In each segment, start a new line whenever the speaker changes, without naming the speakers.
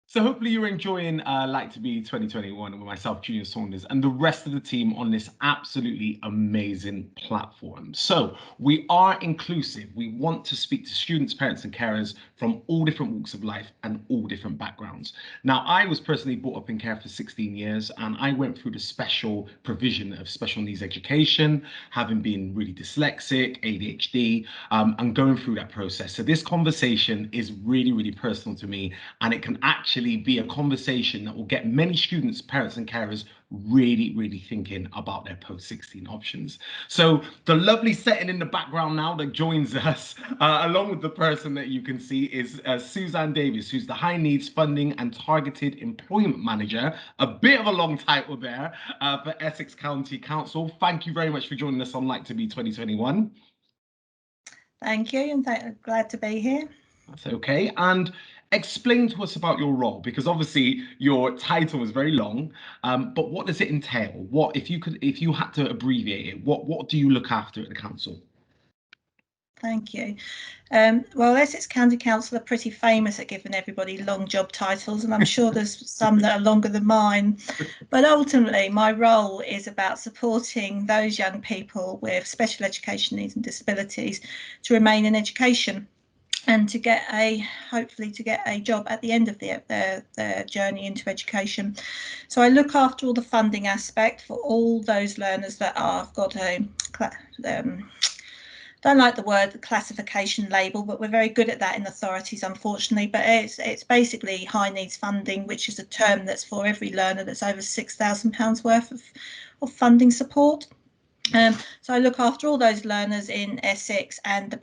So hopefully you're enjoying Like to Be 2021 with myself, Junior Saunders, and the rest of the team on this absolutely amazing platform. So we are inclusive. We want to speak to students, parents, and carers from all different walks of life and all different backgrounds. Now, I was personally brought up in care for 16 years, and I went through the special provision of special needs education, having been really dyslexic, ADHD, and going through that process. So this conversation is really, really personal to me, and it can actually be a conversation that will get many students, parents, and carers really, really thinking about their post-16 options. So the lovely setting in the background now that joins us, along with the person that you can see, is Suzanne Davis, who's the High Needs Funding and Targeted Employment Manager, a bit of a long title there, for Essex County Council. Thank you very much for joining us on Like to Be 2021.
Thank you, and glad to be here.
That's okay. And explain to us about your role, because obviously your title is very long, but what does it entail? What if you had to abbreviate it, what do you look after at the council?
Thank you. Well, Essex County Council are pretty famous at giving everybody long job titles, and I'm sure there's some that are longer than mine. But ultimately, my role is about supporting those young people with special education needs and disabilities to remain in education, and to get hopefully to get a job at the end of their journey into education. So I look after all the funding aspect for all those learners that have got a don't like the word the classification label, but we're very good at that in authorities, unfortunately. But it's basically high needs funding, which is a term that's for every learner that's over £6,000 worth of funding support. So I look after all those learners in Essex and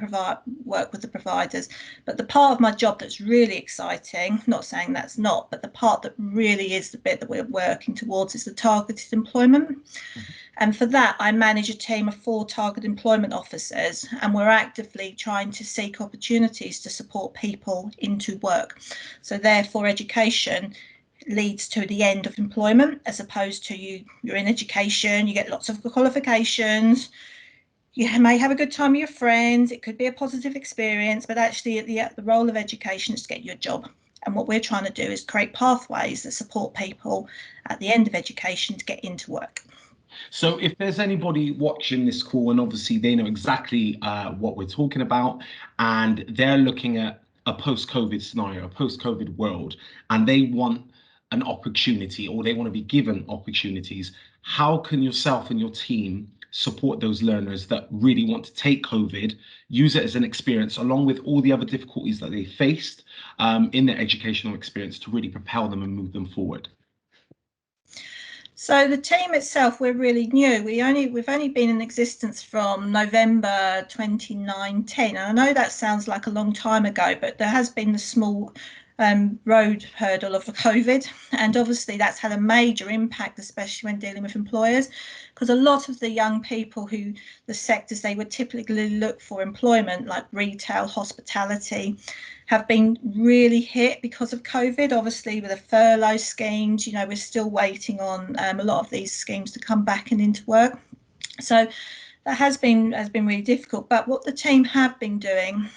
work with the providers. But the part of my job that's really exciting, not saying that's not, but the part that really is the bit that we're working towards is the targeted employment. Mm-hmm. And for that, I manage a team of 4 target employment officers, and we're actively trying to seek opportunities to support people into work. So therefore, education leads to the end of employment, as opposed to you're in education, you get lots of qualifications, you may have a good time with your friends, it could be a positive experience, but actually the role of education is to get you a job. And what we're trying to do is create pathways that support people at the end of education to get into work.
So if there's anybody watching this call, and obviously they know exactly what we're talking about, and they're looking at a post-COVID scenario, a post-COVID world, and they want an opportunity, or they want to be given opportunities, how can yourself and your team support those learners that really want to take COVID, use it as an experience, along with all the other difficulties that they faced in their educational experience, to really propel them and move them forward?
So the team itself, we're really new. We've only been in existence from November 2019. And I know that sounds like a long time ago, but there has been the small road hurdle of the COVID, and obviously that's had a major impact, especially when dealing with employers, because a lot of the young people the sectors they would typically look for employment, like retail, hospitality, have been really hit because of COVID. Obviously with the furlough schemes, we're still waiting on a lot of these schemes to come back and into work. So that has been really difficult. But what the team have been doing,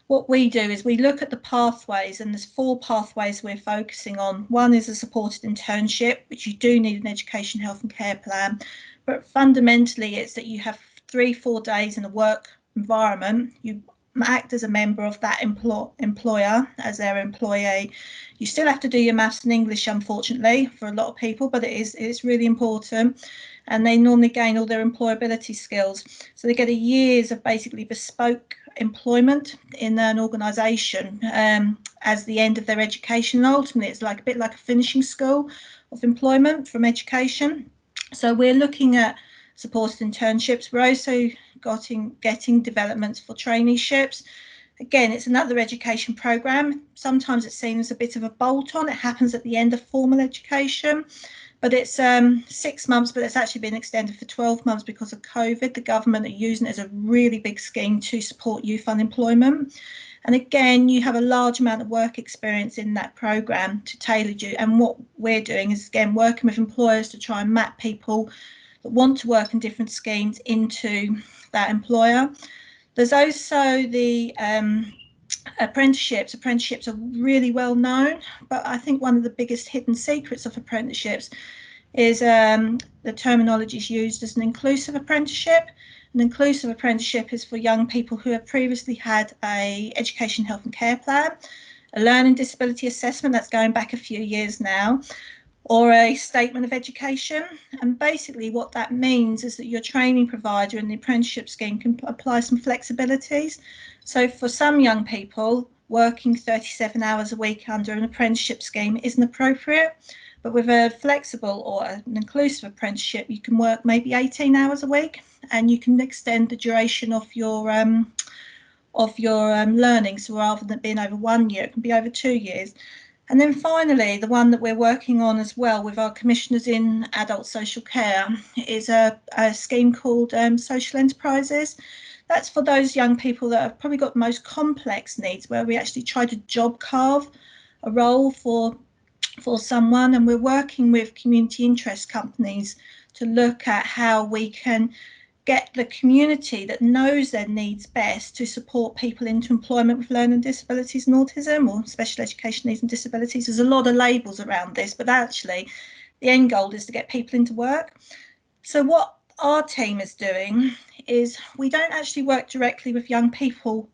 what we do is we look at the pathways, and there's 4 pathways we're focusing on. One is a supported internship, which you do need an education, health and care plan. But fundamentally, it's that you have 3-4 days in a work environment. You act as a member of that employer as their employee. You still have to do your maths and English, unfortunately, for a lot of people, but it's really important. And they normally gain all their employability skills. So they get a years of basically bespoke employment in an organisation as the end of their education. And ultimately, it's a bit like a finishing school of employment from education. So we're looking at supported internships. We're also getting developments for traineeships. Again, it's another education programme. Sometimes it's seen as a bit of a bolt-on. It happens at the end of formal education. But it's 6 months, but it's actually been extended for 12 months because of COVID. The government are using it as a really big scheme to support youth unemployment. And again, you have a large amount of work experience in that programme to tailor you. And what we're doing is, again, working with employers to try and map people that want to work in different schemes into that employer. There's also the Apprenticeships are really well known, but I think one of the biggest hidden secrets of apprenticeships is the terminology is used as an inclusive apprenticeship. An inclusive apprenticeship is for young people who have previously had a education, health and care plan, a learning disability assessment that's going back a few years now, or a statement of education. And basically what that means is that your training provider in the apprenticeship scheme can apply some flexibilities. So for some young people, working 37 hours a week under an apprenticeship scheme isn't appropriate. But with a flexible or an inclusive apprenticeship, you can work maybe 18 hours a week, and you can extend the duration of your learning. So rather than being over 1 year, it can be over 2 years. And then finally, the one that we're working on as well with our commissioners in adult social care is a scheme called social enterprises. That's for those young people that have probably got the most complex needs, where we actually try to job carve a role for someone, and we're working with community interest companies to look at how we can get the community that knows their needs best to support people into employment with learning disabilities and autism, or special education needs and disabilities. There's a lot of labels around this, but actually the end goal is to get people into work. So what our team is doing is we don't actually work directly with young people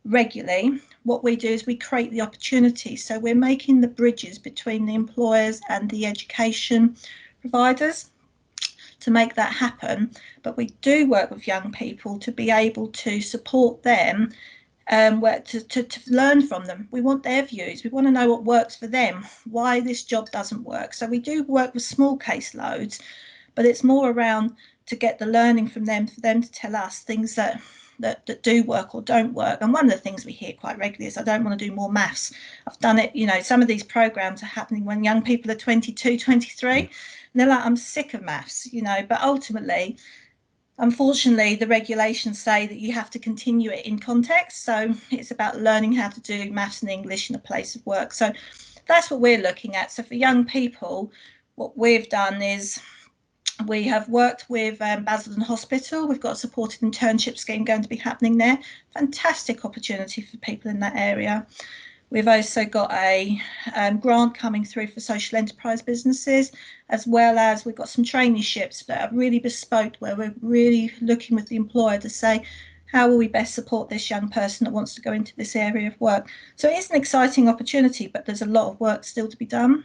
regularly. What we do is we create the opportunity. So we're making the bridges between the employers and the education providers to make that happen. But we do work with young people to be able to support them, to learn from them. We want their views. We want to know what works for them, why this job doesn't work. So we do work with small caseloads, but it's more around to get the learning from them, for them to tell us things that do work or don't work. And one of the things we hear quite regularly is, I don't want to do more maths. I've done it, some of these programs are happening when young people are 22, 23, and they're like, I'm sick of maths, but ultimately, unfortunately, the regulations say that you have to continue it in context. So it's about learning how to do maths and English in a place of work. So that's what we're looking at. So for young people, what we've done is we have worked with Basildon Hospital. We've got a supported internship scheme going to be happening there. Fantastic opportunity for people in that area. We've also got a grant coming through for social enterprise businesses, as well as we've got some traineeships that are really bespoke, where we're really looking with the employer to say, how will we best support this young person that wants to go into this area of work? So it's an exciting opportunity, but there's a lot of work still to be done.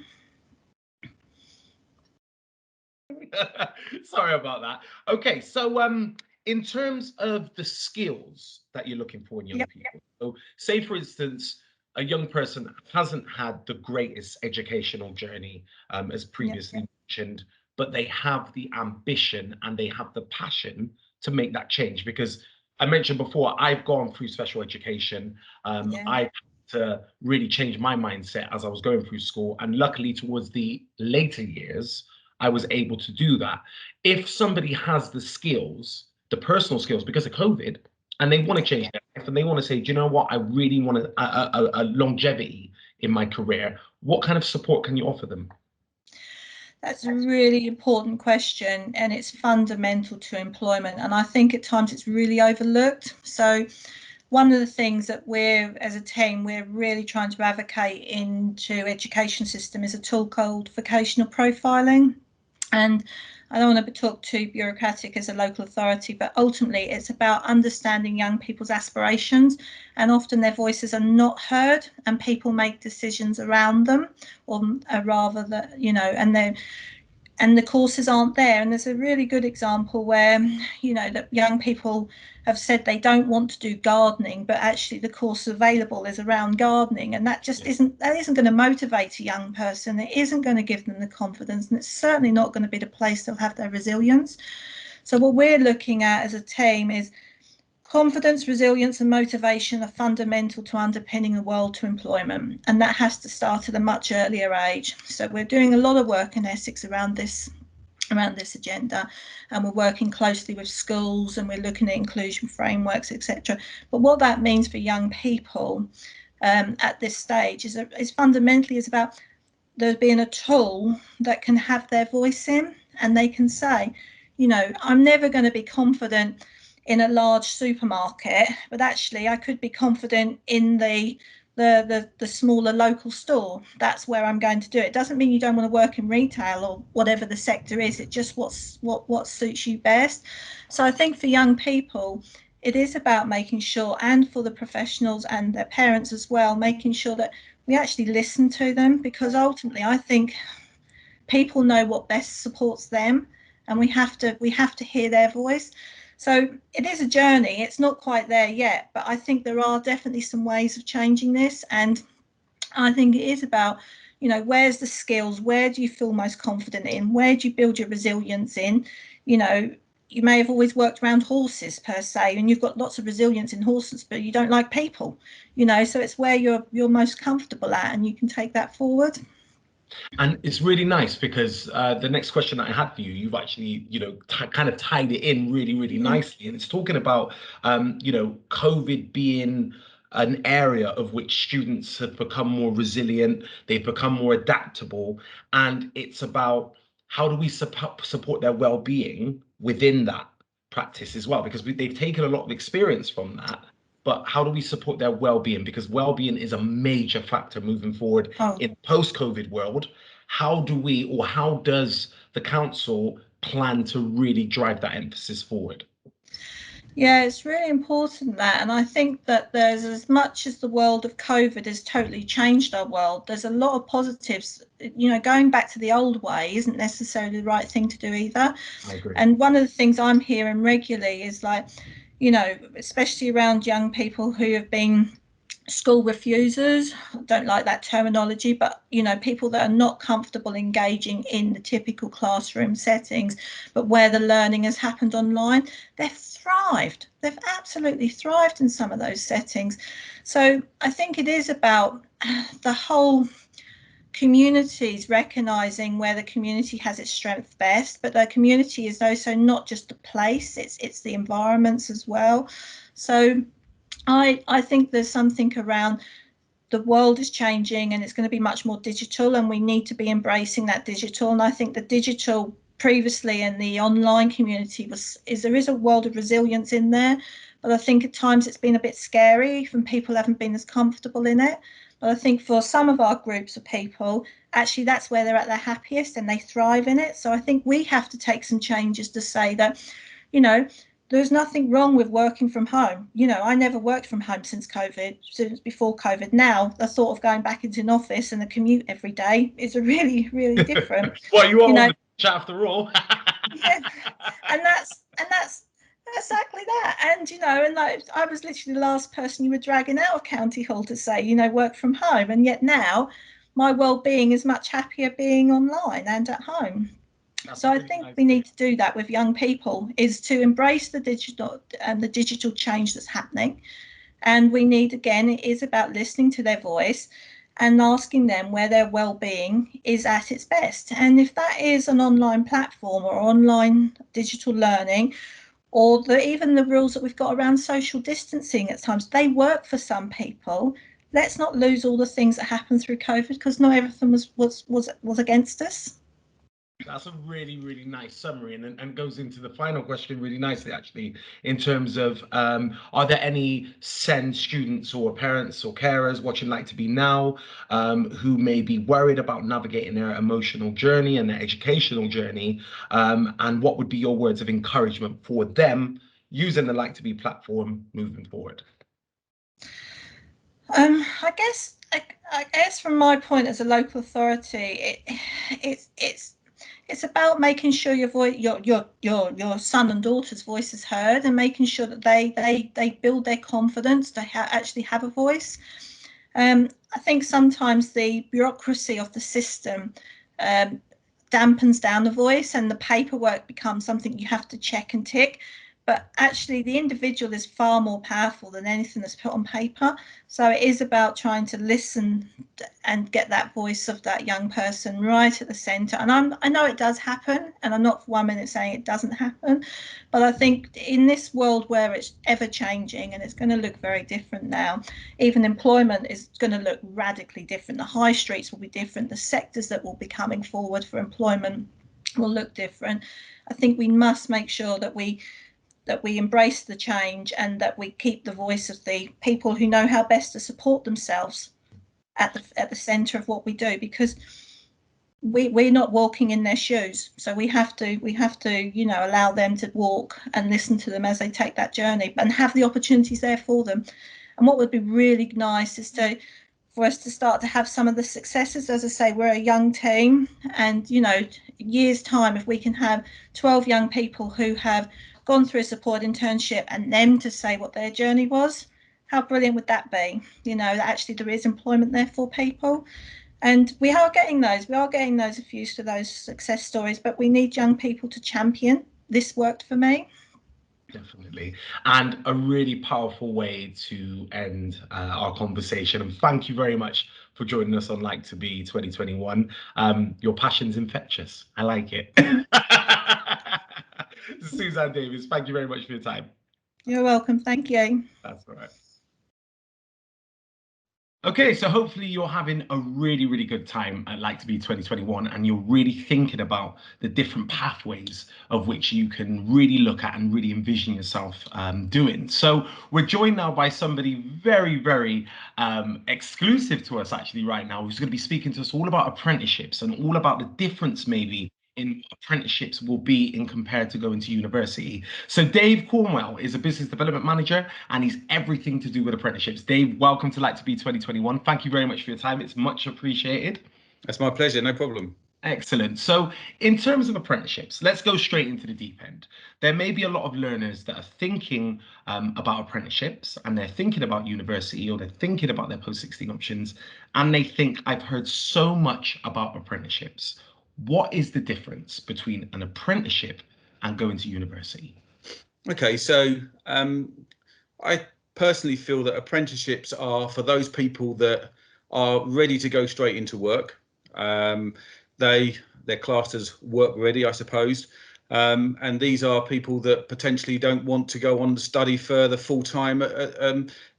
Sorry about that. Okay, so in terms of the skills that you're looking for in young people, so say for instance, a young person hasn't had the greatest educational journey, as previously mentioned, but they have the ambition and they have the passion to make that change. Because I mentioned before, I've gone through special education. I had to really change my mindset as I was going through school, and luckily towards the later years, I was able to do that. If somebody has the skills, the personal skills, because of COVID, and they want to change their life, and they want to say, do you know what, I really want a longevity in my career, what kind of support can you offer them?
That's a really important question, and it's fundamental to employment. And I think at times it's really overlooked. So one of the things that as a team, we're really trying to advocate into education system is a tool called vocational profiling. And I don't want to talk too bureaucratic as a local authority, but ultimately it's about understanding young people's aspirations, and often their voices are not heard and people make decisions around them, or rather that, and the courses aren't there. And there's a really good example where, that young people have said they don't want to do gardening, but actually the course available is around gardening, and that just isn't going to motivate a young person. It isn't going to give them the confidence, and it's certainly not going to be the place they'll have their resilience. So what we're looking at as a team is confidence, resilience and motivation are fundamental to underpinning a world to employment, and that has to start at a much earlier age. So we're doing a lot of work in Essex around this agenda, and we're working closely with schools, and we're looking at inclusion frameworks, etc. But what that means for young people at this stage is fundamentally is about there being a tool that can have their voice in, and they can say, I'm never going to be confident in a large supermarket, but actually I could be confident in the smaller local store. That's where I'm going to do it. Doesn't mean you don't want to work in retail or whatever the sector is. It just what suits you best. So I think for young people, it is about making sure, and for the professionals and their parents as well, making sure that we actually listen to them, because ultimately I think people know what best supports them, and we have to hear their voice. So it is a journey. It's not quite there yet, but I think there are definitely some ways of changing this. And I think it is about, where's the skills? Where do you feel most confident in? Where do you build your resilience in? You may have always worked around horses per se, and you've got lots of resilience in horses, but you don't like people, so it's where you're most comfortable at, and you can take that forward.
And it's really nice because the next question that I had for you, you've actually, kind of tied it in really, really nicely. And it's talking about, COVID being an area of which students have become more resilient, they've become more adaptable. And it's about how do we support their well-being within that practice as well, because they've taken a lot of experience from that. But how do we support their well-being? Because well-being is a major factor moving forward in post-COVID world. How do we, or how does the council plan to really drive that emphasis forward?
Yeah, it's really important that, and I think that there's, as much as the world of COVID has totally changed our world, there's a lot of positives. Going back to the old way isn't necessarily the right thing to do either.
I agree.
And one of the things I'm hearing regularly is like, especially around young people who have been school refusers. I don't like that terminology, but people that are not comfortable engaging in the typical classroom settings, but where the learning has happened online, they've thrived. They've absolutely thrived in some of those settings. So I think it is about the whole communities recognizing where the community has its strength best, but the community is also not just a place, it's the environments as well. So I think there's something around, the world is changing and it's going to be much more digital, and we need to be embracing that digital. And I think the digital previously in the online community there is a world of resilience in there, but I think at times it's been a bit scary and people haven't been as comfortable in it. But I think for some of our groups of people, actually that's where they're at their happiest and they thrive in it. So I think we have to take some changes to say that, there's nothing wrong with working from home. I never worked from home since before COVID. Now, the thought of going back into an office and a commute every day is a really, really different.
Well, you are on the chat after all.
Yeah, and that's exactly that. And like, I was literally the last person you were dragging out of County Hall to say, work from home. And yet now, my well-being is much happier being online and at home. So I think we need to do that with young people, is to embrace the digital change that's happening. And we need, again, it is about listening to their voice and asking them where their well-being is at its best. And if that is an online platform or online digital learning, or even the rules that we've got around social distancing at times, they work for some people. Let's not lose all the things that happened through COVID, because not everything was against us.
That's a really, really nice summary, and goes into the final question really nicely, actually, in terms of are there any SEND students or parents or carers watching Like to Be Now who may be worried about navigating their emotional journey and their educational journey, and what would be your words of encouragement for them using the Like to Be platform moving forward?
I guess from my point as a local authority, it's about making sure your son and daughter's voice is heard, and making sure that they build their confidence to actually have a voice. I think sometimes the bureaucracy of the system dampens down the voice, and the paperwork becomes something you have to check and tick. But actually, the individual is far more powerful than anything that's put on paper. So it is about trying to listen and get that voice of that young person right at the centre. And I know it does happen, and I'm not for 1 minute saying it doesn't happen. But I think in this world where it's ever changing and it's going to look very different now, even employment is going to look radically different. The high streets will be different. The sectors that will be coming forward for employment will look different. I think we must make sure that we that we embrace the change and that we keep the voice of the people who know how best to support themselves at the centre of what we do, because we're not walking in their shoes, so we have to allow them to walk and listen to them as they take that journey and have the opportunities there for them. And what would be really nice is for us to start to have some of the successes. As I say, we're a young team, and years time, if we can have 12 young people who have gone through a support internship and them to say what their journey was, how brilliant would that be? That actually there is employment there for people. And we are getting those a few of those success stories, but we need young people to champion. This worked for me.
Definitely. And a really powerful way to end our conversation. And thank you very much for joining us on Like to Be 2021. Your passion's infectious. I like it. Suzanne Davis, thank you very much for your time.
You're welcome. Thank you.
That's all right. Okay, so hopefully you're having a really, really good time at Like to Be 2021, and you're really thinking about the different pathways of which you can really look at and really envision yourself doing. So we're joined now by somebody very, very exclusive to us actually right now, who's going to be speaking to us all about apprenticeships and all about the difference maybe in apprenticeships will be in compared to going to university. So Dave Cornwell is a business development manager, and he's everything to do with apprenticeships. Dave, welcome to Like to Be 2021. Thank you very much for your time. It's much appreciated.
That's my pleasure, no problem.
Excellent. So in terms of apprenticeships, let's go straight into the deep end. There may be a lot of learners that are thinking about apprenticeships, and they're thinking about university, or they're thinking about their post-16 options, and they think, I've heard so much about apprenticeships. What is the difference between an apprenticeship and going to university?
Okay, so I personally feel that apprenticeships are for those people that are ready to go straight into work. They're classed as work ready, I suppose. And these are people that potentially don't want to go on to study further full time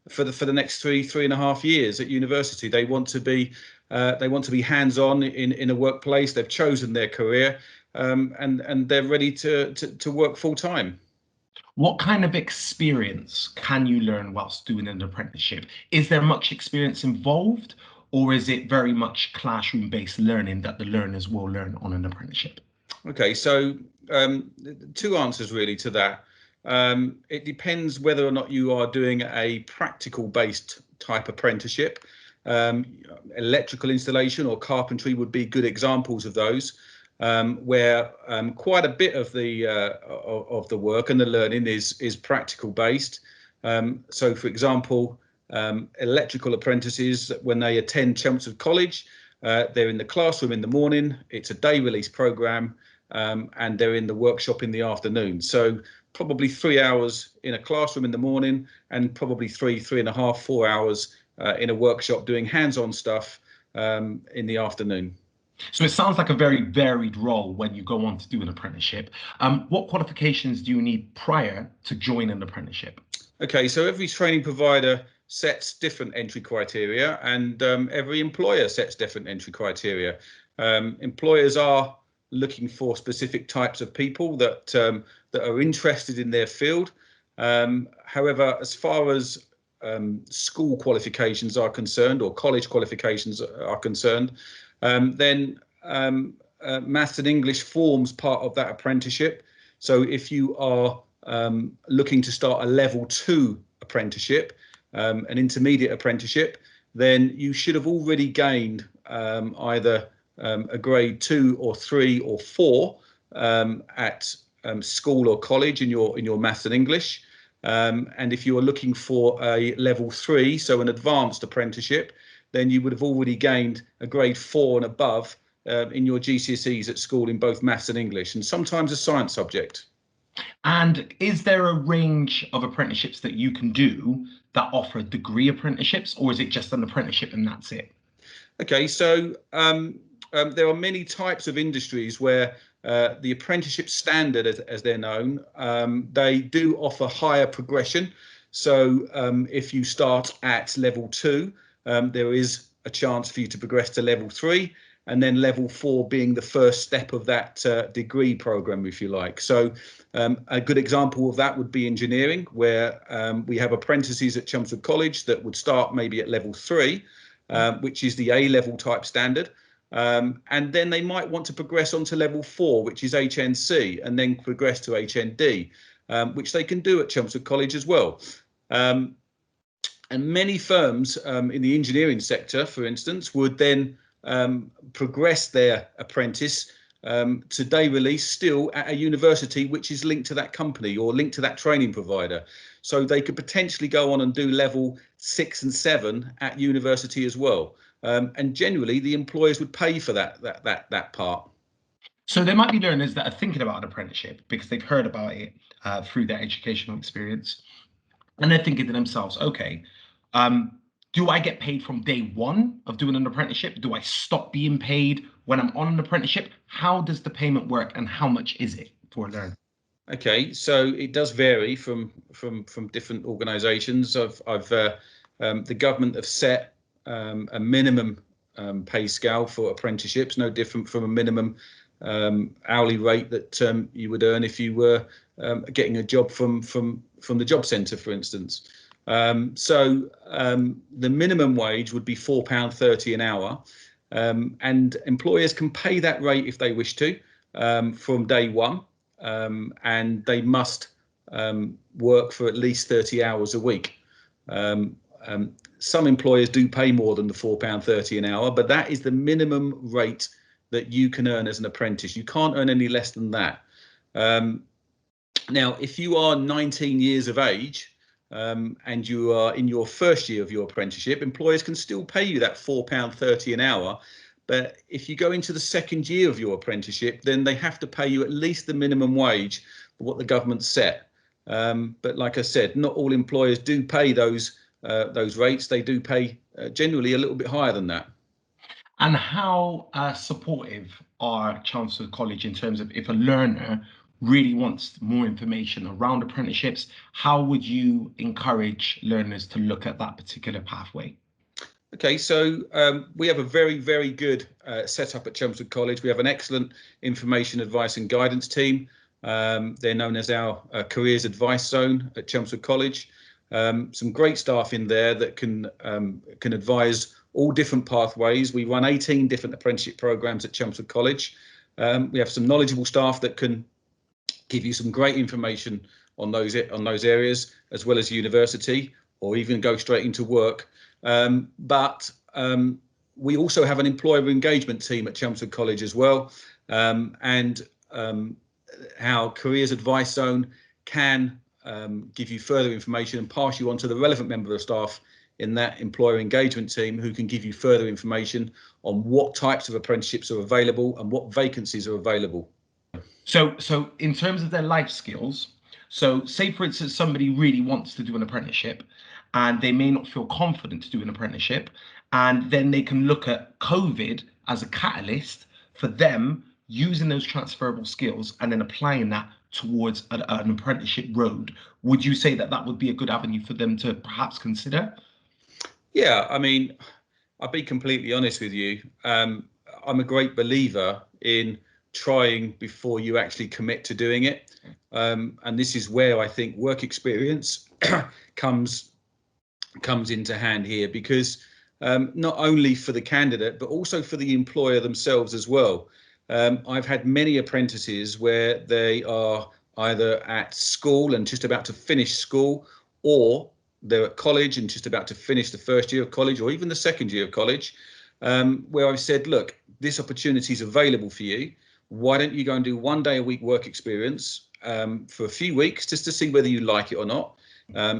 for the next 3.5 years at university. They want to be hands-on in a workplace. They've chosen their career, and they're ready to work full time.
What kind of experience can you learn whilst doing an apprenticeship? Is there much experience involved, or is it very much classroom-based learning that the learners will learn on an apprenticeship?
Okay, so two answers really to that. It depends whether or not you are doing a practical-based type apprenticeship. Electrical installation or carpentry would be good examples of those, where quite a bit of the work and the learning is practical based. So, for example, electrical apprentices, when they attend Chelmsford College, they're in the classroom in the morning. It's a day release program, and they're in the workshop in the afternoon. So probably 3 hours in a classroom in the morning, and probably 3.5, 4 hours in a workshop doing hands-on stuff in the afternoon.
So it sounds like a very varied role when you go on to do an apprenticeship. What qualifications do you need prior to join an apprenticeship?
Okay, so every training provider sets different entry criteria, and every employer sets different entry criteria. Employers are looking for specific types of people that are interested in their field. However, as far as school qualifications are concerned, or college qualifications are concerned, then maths and English forms part of that apprenticeship. So if you are looking to start a level 2 apprenticeship, an intermediate apprenticeship, then you should have already gained either a grade 2 or 3 or 4 at school or college in your maths and English. And if you are looking for a level 3, so an advanced apprenticeship, then you would have already gained a grade 4 and above in your GCSEs at school in both maths and English, and sometimes a science subject.
And is there a range of apprenticeships that you can do that offer degree apprenticeships, or is it just an apprenticeship and that's it?
Okay, so there are many types of industries where the apprenticeship standard, as they're known, they do offer higher progression. So if you start at level 2, there is a chance for you to progress to level 3, and then level 4 being the first step of that degree program, if you like. So a good example of that would be engineering, where we have apprentices at Chelmsford College that would start maybe at level 3, which is the A-level type standard. And then they might want to progress on to level 4, which is HNC, and then progress to HND, which they can do at Chelmsford College as well. And many firms in the engineering sector, for instance, would then progress their apprentice to day release still at a university which is linked to that company or linked to that training provider. So they could potentially go on and do level 6 and 7 at university as well. And generally, the employers would pay for that part.
So there might be learners that are thinking about an apprenticeship because they've heard about it through their educational experience, and they're thinking to themselves, okay, do I get paid from day one of doing an apprenticeship? Do I stop being paid when I'm on an apprenticeship? How does the payment work, and how much is it for a learner?
Okay, so it does vary from different organisations. The government have set a minimum pay scale for apprenticeships, no different from a minimum hourly rate that you would earn if you were getting a job from the job centre, for instance. So the minimum wage would be £4.30 an hour, and employers can pay that rate if they wish to from day one, and they must work for at least 30 hours a week. Some employers do pay more than the £4.30 an hour, but that is the minimum rate that you can earn as an apprentice. You can't earn any less than that. Now, if you are 19 years of age and you are in your first year of your apprenticeship, employers can still pay you that £4.30 an hour. But if you go into the second year of your apprenticeship, then they have to pay you at least the minimum wage for what the government set. But like I said, not all employers do pay those rates. They do pay generally a little bit higher than that.
And how supportive are Chelmsford College in terms of if a learner really wants more information around apprenticeships, how would you encourage learners to look at that particular pathway?
Okay, so we have a very, very good setup at Chelmsford College. We have an excellent information, advice and guidance team. They're known as our careers advice zone at Chelmsford College. Some great staff in there that can advise all different pathways. We run 18 different apprenticeship programs at Chelmsford College. We have some knowledgeable staff that can give you some great information on those areas, as well as university, or even go straight into work. But we also have an employer engagement team at Chelmsford College as well, and our careers advice zone can give you further information and pass you on to the relevant member of staff in that employer engagement team, who can give you further information on what types of apprenticeships are available and what vacancies are available.
So in terms of their life skills, so say for instance somebody really wants to do an apprenticeship and they may not feel confident to do an apprenticeship, and then they can look at COVID as a catalyst for them using those transferable skills and then applying that towards an apprenticeship road. Would you say that that would be a good avenue for them to perhaps consider?
Yeah, I mean, I'll be completely honest with you. I'm a great believer in trying before you actually commit to doing it. And this is where I think work experience comes into hand here, because not only for the candidate, but also for the employer themselves as well. I've had many apprentices where they are either at school and just about to finish school, or they're at college and just about to finish the first year of college, or even the second year of college, where I've said, look, this opportunity is available for you. Why don't you go and do 1 day a week work experience for a few weeks, just to see whether you like it or not.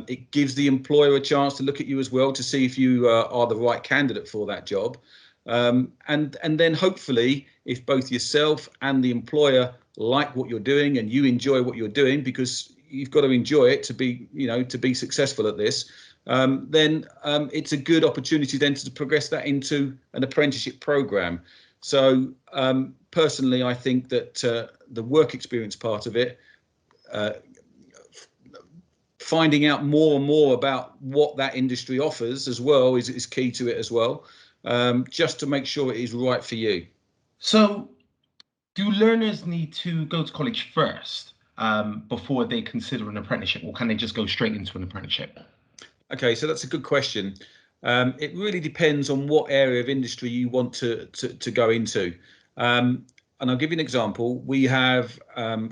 It gives the employer a chance to look at you as well, to see if you are the right candidate for that job. And then hopefully, if both yourself and the employer like what you're doing and you enjoy what you're doing, because you've got to enjoy it to be successful at this, then it's a good opportunity then to progress that into an apprenticeship program. So personally, I think that the work experience part of it, finding out more and more about what that industry offers as well is key to it as well. just to make sure it is right for you.
So do learners need to go to college first before they consider an apprenticeship, or can they just go straight into an apprenticeship?
Okay, so that's a good question. It really depends on what area of industry you want to go into. And I'll give you an example. We have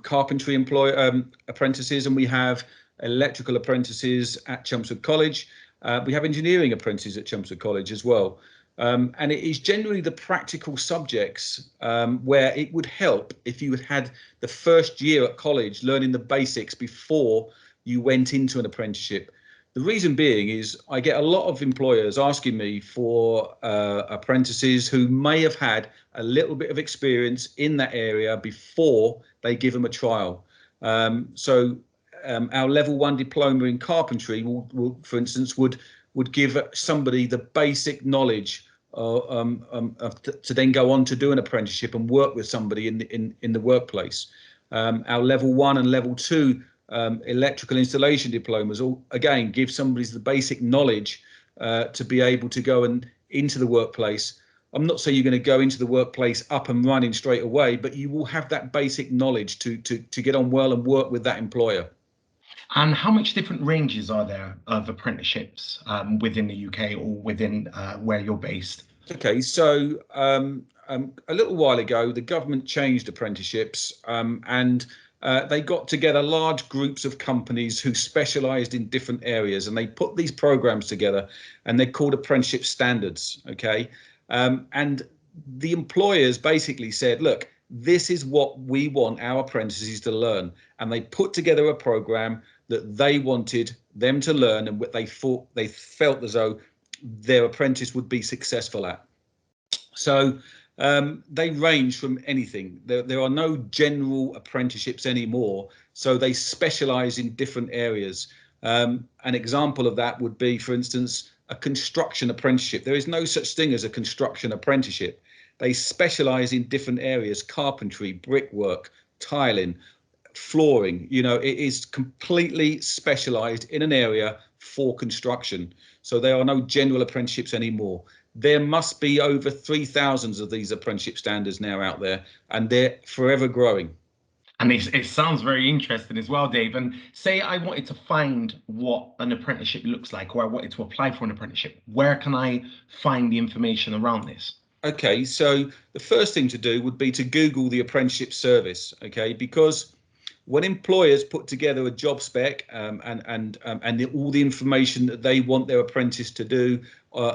carpentry apprentices, and we have electrical apprentices at Chelmsford College. We have engineering apprentices at Chelmsford College as well. And it is generally the practical subjects where it would help if you had the first year at college learning the basics before you went into an apprenticeship. The reason being is I get a lot of employers asking me for apprentices who may have had a little bit of experience in that area before they give them a trial. So our level 1 diploma in carpentry will for instance, would give somebody the basic knowledge to then go on to do an apprenticeship and work with somebody in the workplace. Our level 1 and level 2 electrical installation diplomas all again give somebody the basic knowledge to be able to go into the workplace. I'm not saying you're going to go into the workplace up and running straight away, but you will have that basic knowledge to get on well and work with that employer.
And how much different ranges are there of apprenticeships within the UK or within where you're based?
Okay, so a little while ago, the government changed apprenticeships and they got together large groups of companies who specialised in different areas, and they put these programs together, and they're called Apprenticeship Standards. Okay, and the employers basically said, look, this is what we want our apprentices to learn, and they put together a program that they wanted them to learn and what they felt as though their apprentice would be successful at. So they range from anything. There are no general apprenticeships anymore, so they specialize in different areas. An example of that would be, for instance, a construction apprenticeship. There is no such thing as a construction apprenticeship. They specialize in different areas: carpentry, brickwork, tiling, flooring. You know, it is completely specialized in an area for construction. So there are no general apprenticeships anymore. There must be over 3,000 of these apprenticeship standards now out there, and they're forever growing.
And it sounds very interesting as well, Dave. And say I wanted to find what an apprenticeship looks like, or I wanted to apply for an apprenticeship, where can I find the information around this?
Okay, so the first thing to do would be to Google the apprenticeship service, okay, because when employers put together a job spec and all the information that they want their apprentice to do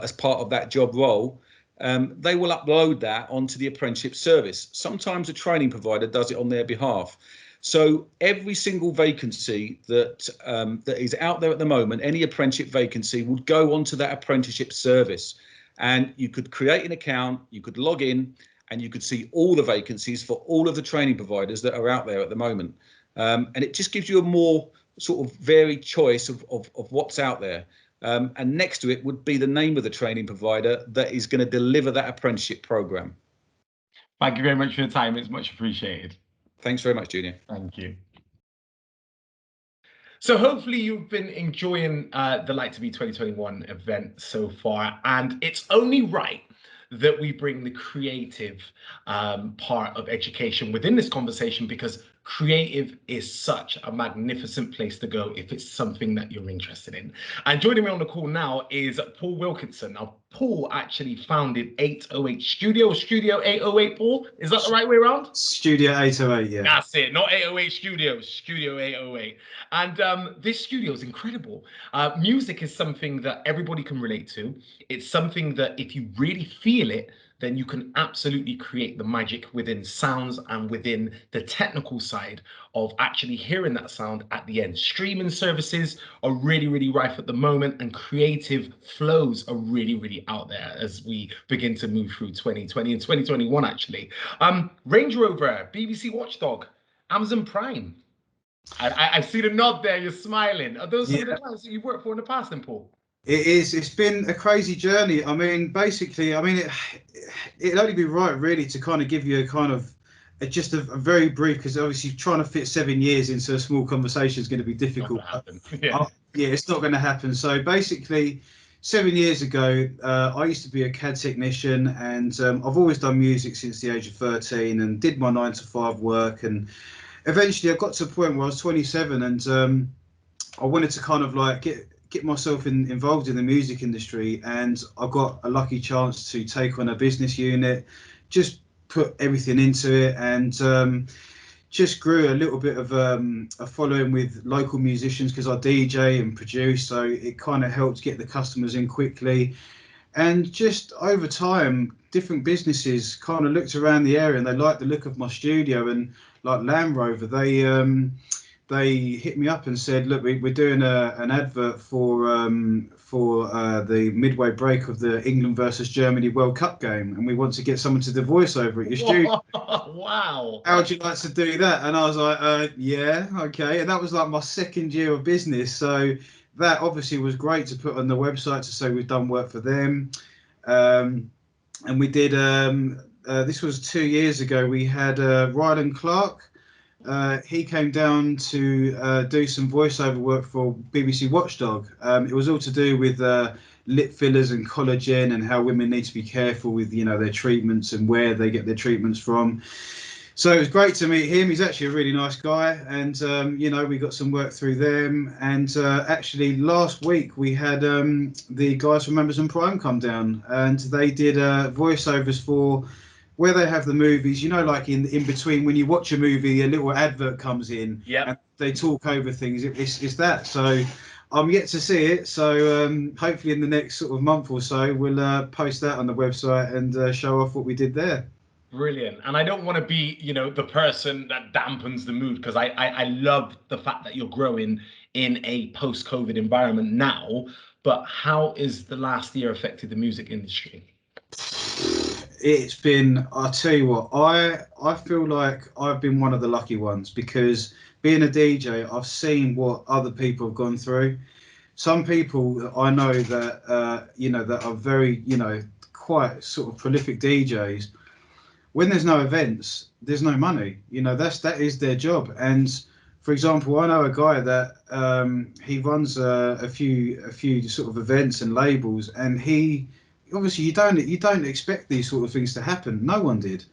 as part of that job role, they will upload that onto the apprenticeship service. Sometimes a training provider does it on their behalf. So every single vacancy that is out there at the moment, any apprenticeship vacancy, would go onto that apprenticeship service. And you could create an account, you could log in, and you could see all the vacancies for all of the training providers that are out there at the moment. And it just gives you a more sort of varied choice of what's out there. And next to it would be the name of the training provider that is going to deliver that apprenticeship program.
Thank you very much for your time. It's much appreciated.
Thanks very much, Junior.
Thank you. So hopefully you've been enjoying the Light to Be 2021 event so far, and it's only right that we bring the creative part of education within this conversation, because creative is such a magnificent place to go if it's something that you're interested in. And joining me on the call now is Paul Wilkinson. Now, Paul actually founded 808 Studio 808, Paul. Is that the right way around?
Studio 808, yeah.
That's it, not 808 Studios, Studio 808. And this studio is incredible. Music is something that everybody can relate to. It's something that if you really feel it, then you can absolutely create the magic within sounds and within the technical side of actually hearing that sound at the end. Streaming services are really, really rife at the moment, and creative flows are really, really out there as we begin to move through 2020 and 2021, actually. Range Rover, BBC Watchdog, Amazon Prime. I see the nod there, you're smiling. Are those some of the clients that you've worked for in the past then, Paul?
It is. It's been a crazy journey. I mean, basically, it'd only be right, really, to kind of give you a kind of just a very brief, because obviously trying to fit 7 years into a small conversation is going to be difficult.
Yeah,
it's not going to happen. So basically, 7 years ago, I used to be a CAD technician, and I've always done music since the age of 13 and did my 9 to 5 work. And eventually I got to a point where I was 27 and I wanted to kind of like get myself involved in the music industry, and I got a lucky chance to take on a business unit, just put everything into it, and just grew a little bit of a following with local musicians because I DJ and produce, so it kind of helped get the customers in quickly. And just over time, different businesses kind of looked around the area and they liked the look of my studio, and like Land Rover, they hit me up and said, look, we're doing an advert for the midway break of the England versus Germany World Cup game, and we want to get someone to do voiceover at your studio.
Wow.
How would you like to do that? And I was like, yeah, okay. And that was like my 2nd year of business. So that obviously was great to put on the website to say we've done work for them. And we did, this was 2 years ago, we had Ryland Clark. He came down to do some voiceover work for BBC Watchdog. It was all to do with lip fillers and collagen and how women need to be careful with, you know, their treatments and where they get their treatments from. So it was great to meet him. He's actually a really nice guy, and you know, we got some work through them. And actually last week we had the guys from Amazon Prime come down, and they did voiceovers for where they have the movies, you know, like in between when you watch a movie, a little advert comes in, and they talk over things. It's that. So I'm yet to see it. So hopefully in the next sort of month or so, we'll post that on the website and show off what we did there.
Brilliant. And I don't want to be, you know, the person that dampens the mood, because I love the fact that you're growing in a post-COVID environment now. But how is the last year affected the music industry?
It's been, I'll tell you what, I feel like I've been one of the lucky ones, because being a DJ, I've seen what other people have gone through. Some people I know that, you know, that are very, you know, quite sort of prolific DJs. When there's no events, there's no money. You know, that is their job. And for example, I know a guy that he runs a few sort of events and labels, and he obviously you don't expect these sort of things to happen. No one did.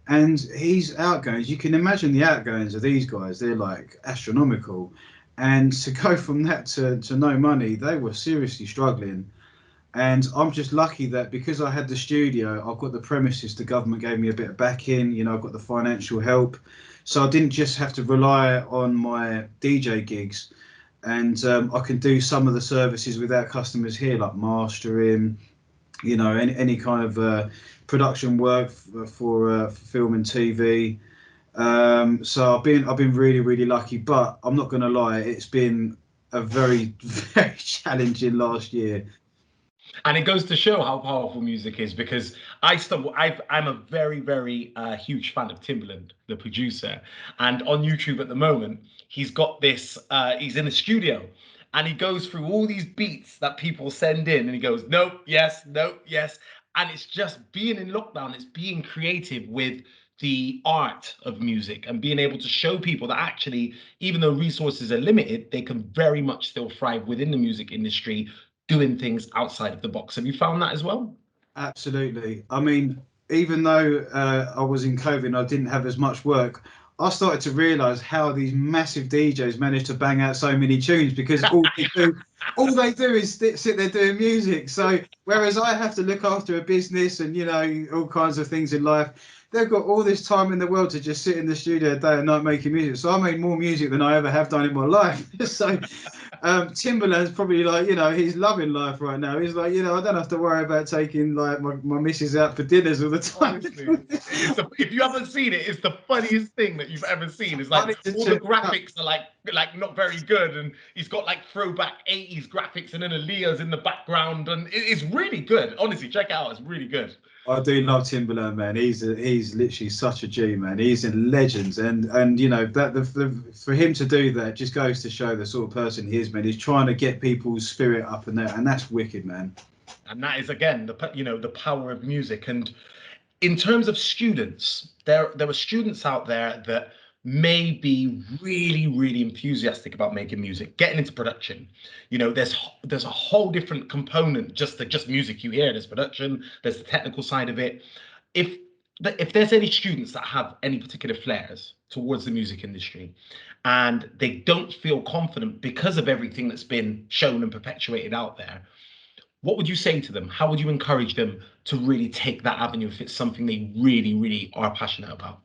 And his outgoings, you can imagine the outgoings of these guys, they're like astronomical. And to go from that to no money, they were seriously struggling. And I'm just lucky that because I had the studio, I've got the premises, the government gave me a bit of backing, you know, I've got the financial help. So I didn't just have to rely on my DJ gigs. And I can do some of the services without customers here, like mastering, you know, any kind of production work for film and TV. So I've been really, really lucky, but I'm not going to lie, it's been a very, very challenging last year.
And it goes to show how powerful music is, because I'm a very, very huge fan of Timbaland, the producer. And on YouTube at the moment, he's got this, he's in a studio and he goes through all these beats that people send in and he goes, nope, yes, nope, yes. And it's just being in lockdown, it's being creative with the art of music and being able to show people that actually, even though resources are limited, they can very much still thrive within the music industry, doing things outside of the box. Have you found that as well?
Absolutely. I mean, even though I was in COVID and I didn't have as much work, I started to realise how these massive DJs manage to bang out so many tunes, because all they do is sit there doing music. So whereas I have to look after a business and, you know, all kinds of things in life, they've got all this time in the world to just sit in the studio day and night making music. So I made more music than I ever have done in my life. So Timbaland's probably like, you know, he's loving life right now. He's like, you know, I don't have to worry about taking like my missus out for dinners all the time.
Honestly, if you haven't seen it, it's the funniest thing that you've ever seen. It's like all the graphics are like not very good, and he's got like throwback 80s graphics, and then Aaliyah's in the background, and it's really good. Honestly, check it out. It's really good.
I do love Timbaland, man. He's literally such a G, man. He's in legends, and you know that for him to do that just goes to show the sort of person he is, man. He's trying to get people's spirit up and there, and that's wicked, man.
And that is again the power of music. And in terms of students, there were students out there that may be really, really enthusiastic about making music, getting into production. You know, there's a whole different component just to just music. You hear there's production, there's the technical side of it. If there's any students that have any particular flares towards the music industry and they don't feel confident because of everything that's been shown and perpetuated out there, what would you say to them? How would you encourage them to really take that avenue if it's something they really, really are passionate about?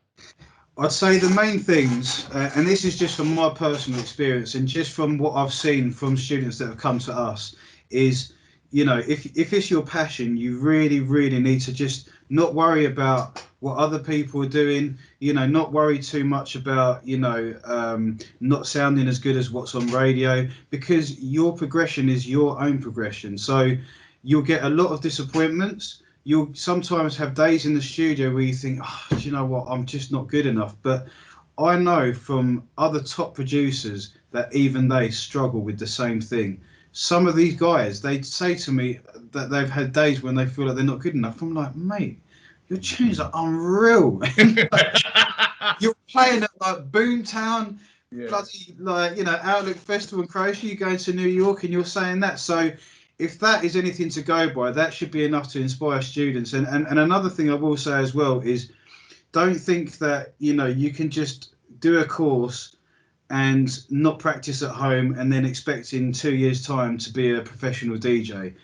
I'd say the main things, and this is just from my personal experience and just from what I've seen from students that have come to us, is, you know, if it's your passion, you really, really need to just not worry about what other people are doing, you know, not worry too much about, you know, not sounding as good as what's on radio, because your progression is your own progression. So you'll get a lot of disappointments. You'll sometimes have days in the studio where you think, oh, do you know what, I'm just not good enough. But I know from other top producers that even they struggle with the same thing. Some of these guys, they say to me that they've had days when they feel like they're not good enough. I'm like, mate, your tunes are unreal. You're playing at like Boomtown, bloody, like, you know, Outlook Festival in Croatia. You're going to New York and you're saying that. So if that is anything to go by, that should be enough to inspire students. And another thing I will say as well is, don't think that, you know, you can just do a course and not practice at home and then expect in 2 years' time to be a professional DJ.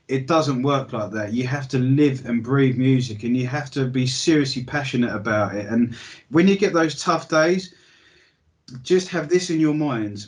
It doesn't work like that. You have to live and breathe music, and you have to be seriously passionate about it. And when you get those tough days, just have this in your mind.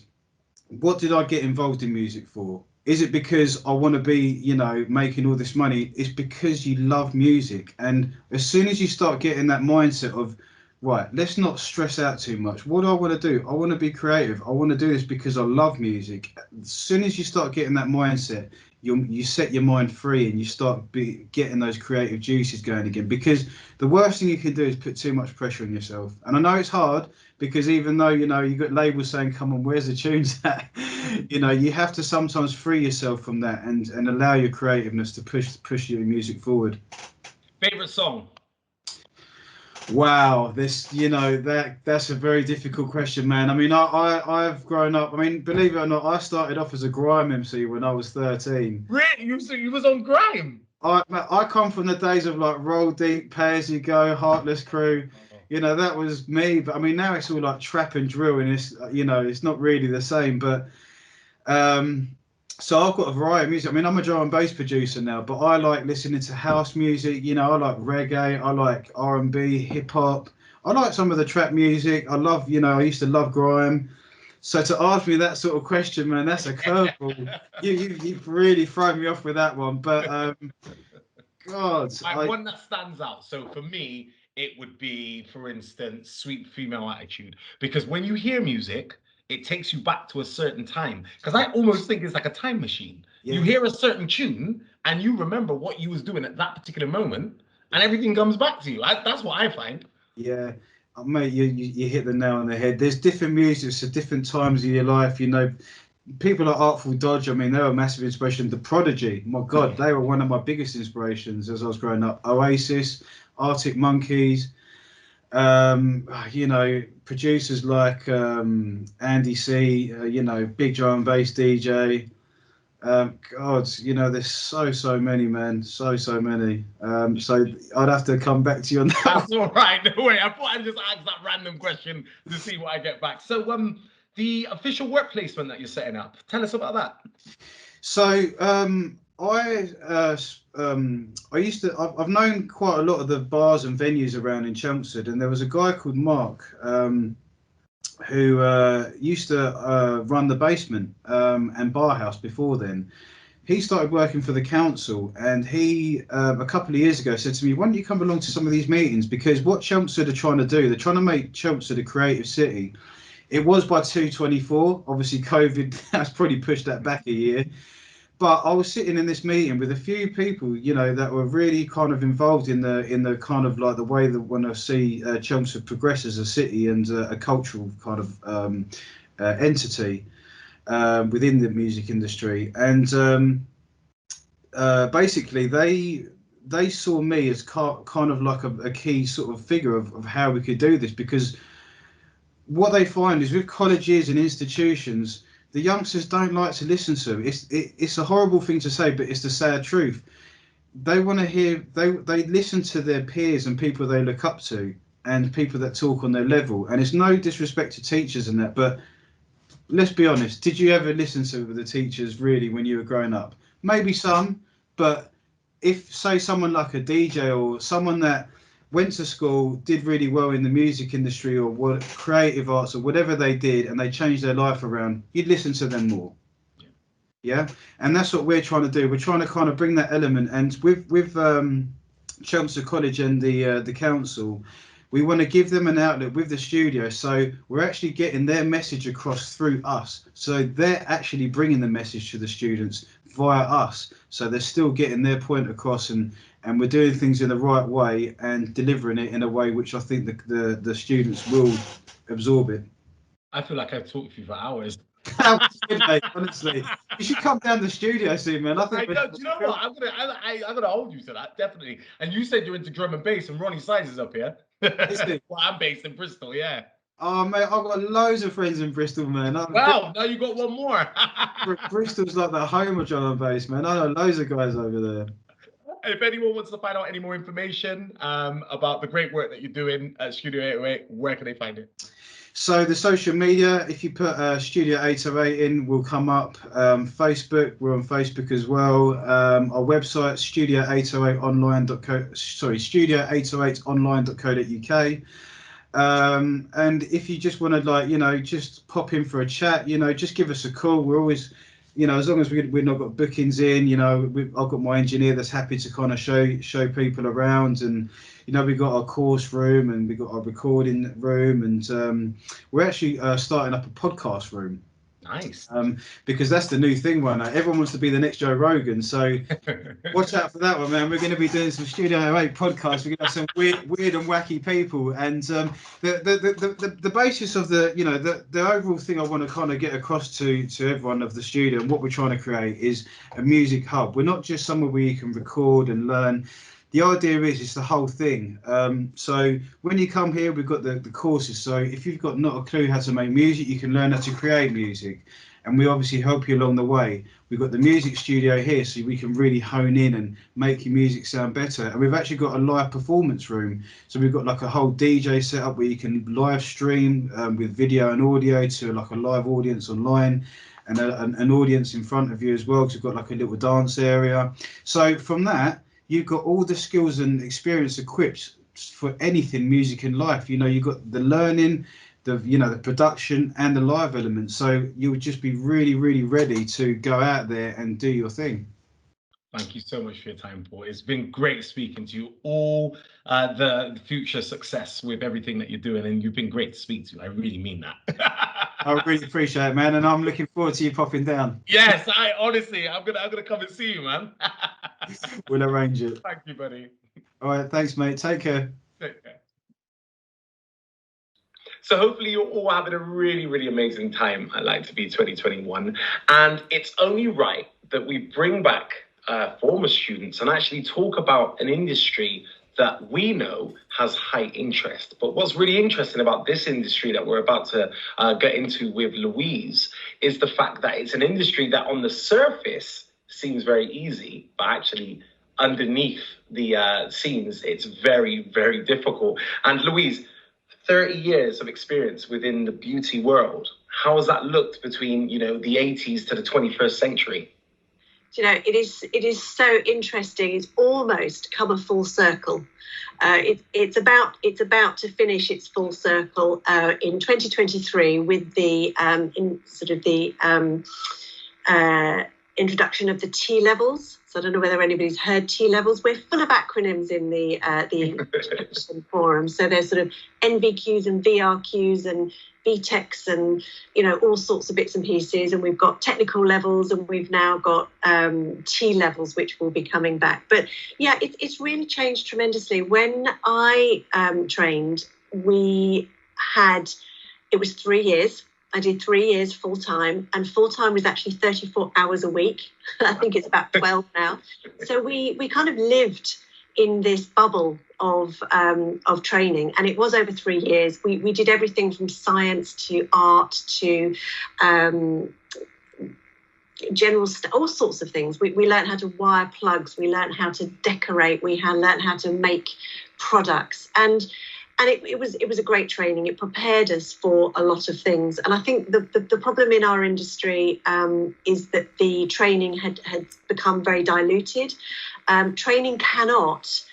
What did I get involved in music for? Is it because I want to be, you know, making all this money? It's because you love music. And as soon as you start getting that mindset of, right, let's not stress out too much. What do I want to do? I want to be creative. I want to do this because I love music. As soon as you start getting that mindset, you set your mind free and you start getting those creative juices going again. Because the worst thing you can do is put too much pressure on yourself. And I know it's hard, because even though, you know, you've got labels saying, come on, where's the tunes at? You know, you have to sometimes free yourself from that and allow your creativeness to push your music forward.
Favorite song?
Wow, this, you know, that's a very difficult question, man. I mean, I've grown up. I mean, believe it or not, I started off as a grime MC when I was 13.
Really? You was on grime?
I come from the days of like Roll Deep, Pay As You Go, Heartless Crew. You know, that was me. But I mean, now it's all like trap and drill, and it's, you know, it's not really the same. But so I've got a variety of music. I mean, I'm a drum and bass producer now, but I like listening to house music. You know, I like reggae, I like R&B, hip hop. I like some of the trap music. I love, you know, I used to love grime. So to ask me that sort of question, man, that's a curveball. You've really thrown me off with that one. But God,
one that stands out. So for me, it would be, for instance, Sweet Female Attitude, because when you hear music, it takes you back to a certain time. Because I almost think it's like a time machine. Yeah. You hear a certain tune and you remember what you was doing at that particular moment, and everything comes back to you. That's what I find.
Yeah, mate, you hit the nail on the head. There's different musics at different times of your life. You know, people like Artful Dodge, I mean, they were a massive inspiration. The Prodigy, my God, they were one of my biggest inspirations as I was growing up. Oasis, Arctic Monkeys, you know, producers like Andy C, you know, big drum and bass DJ. God, you know, there's so many, man, so many. So I'd have to come back to you on that.
That's all right. No way. I thought I'd just ask that random question to see what I get back. So, the official work placement that you're setting up, tell us about that.
So, I've known quite a lot of the bars and venues around in Chelmsford, and there was a guy called Mark who used to run the basement and bar house before then. He started working for the council, and he a couple of years ago said to me, why don't you come along to some of these meetings? Because what Chelmsford are trying to do, they're trying to make Chelmsford a creative city. It was by 2024. Obviously, COVID has probably pushed that back a year. But I was sitting in this meeting with a few people, you know, that were really kind of involved in the kind of like the way that when I see Chelmsford progress as a city and a cultural kind of entity within the music industry. And basically, they saw me as kind of like a key sort of figure of how we could do this, because what they find is with colleges and institutions, the youngsters don't like to listen to them. It's a horrible thing to say, but it's the sad truth. They want to hear, they listen to their peers and people they look up to and people that talk on their level. And it's no disrespect to teachers and that, but let's be honest, did you ever listen to the teachers really when you were growing up? Maybe some, but if, say, someone like a DJ or someone that went to school, did really well in the music industry or what creative arts or whatever they did, and they changed their life around, you'd listen to them more. Yeah, and that's what we're trying to do. We're trying to kind of bring that element, and with Chelmsford College and the council, we want to give them an outlet with the studio. So we're actually getting their message across through us. So they're actually bringing the message to the students via us. So they're still getting their point across, and we're doing things in the right way and delivering it in a way which I think the students will absorb it.
I feel like I've talked to you for hours.
Good, mate, honestly, you should come down to the studio soon, man. I think.
Do you know what? I'm gonna hold you to that, definitely. And you said you're into drum and bass, and Ronnie Sides is up here. Well, I'm based in Bristol, yeah.
Oh, mate, I've got loads of friends in Bristol, man.
Wow, now you got one more.
Bristol's like the home of drum and bass, man. I know loads of guys over there.
If anyone wants to find out any more information about the great work that you're doing at Studio 808, where can they find it?
So the social media, if you put Studio 808 in, will come up. Facebook, we're on Facebook as well. Our website, studio808online.co.uk. And if you just want to, like, just pop in for a chat, just give us a call. We're always, as long as we've not got bookings in, I've got my engineer that's happy to kind of show people around, and we've got our course room and we've got our recording room, and we're actually starting up a podcast room.
Nice.
Because that's the new thing right now. Everyone wants to be the next Joe Rogan, so watch out for that one, man. We're going to be doing some Studio 8 podcasts. We're going to have some weird and wacky people, and the basis of the overall thing I want to kind of get across to everyone of the studio and what we're trying to create is a music hub. We're not just somewhere where you can record and learn. The idea is it's the whole thing. So when you come here, we've got the courses. So if you've got not a clue how to make music, you can learn how to create music. And we obviously help you along the way. We've got the music studio here, so we can really hone in and make your music sound better. And we've actually got a live performance room. So we've got like a whole DJ setup where you can live stream with video and audio to like a live audience online. And an audience in front of you as well, because we've got like a little dance area. So from that, you've got all the skills and experience equipped for anything music in life. You've got the learning, the production and the live element. So you would just be really, really ready to go out there and do your thing.
Thank you so much for your time, Paul. It's been great speaking to you. All the future success with everything that you're doing, and you've been great to speak to. I really mean that.
I really appreciate it, man, and I'm looking forward to you popping down.
Yes, I'm gonna come and see you, man.
We'll arrange it.
Thank you, buddy.
All right, thanks, mate. Take care.
Take care. So hopefully you're all having a really, really amazing time at Like to Be 2021, and it's only right that we bring back former students and actually talk about an industry that we know has high interest. But what's really interesting about this industry that we're about to get into with Louise is the fact that it's an industry that on the surface seems very easy, but actually underneath the scenes, it's very, very difficult. And Louise, 30 years of experience within the beauty world. How has that looked between, the 80s to the 21st century?
It is so interesting. It's almost come a full circle. It's about to finish its full circle in 2023 with the introduction of the T levels. So I don't know whether anybody's heard T levels. We're full of acronyms in the education forum. So there's sort of NVQs and VRQs and BTECs and all sorts of bits and pieces. And we've got technical levels, and we've now got T levels, which will be coming back. But yeah, it's really changed tremendously. When I trained, it was 3 years. I did 3 years full time, and full time was actually 34 hours a week. I think it's about 12 now. So we kind of lived in this bubble of training, and it was over 3 years. We did everything from science to art to all sorts of things. We learned how to wire plugs, we learned how to decorate, we learned how to make products, and it was a great training. It prepared us for a lot of things. And I think the problem in our industry is that the training had become very diluted. Training cannot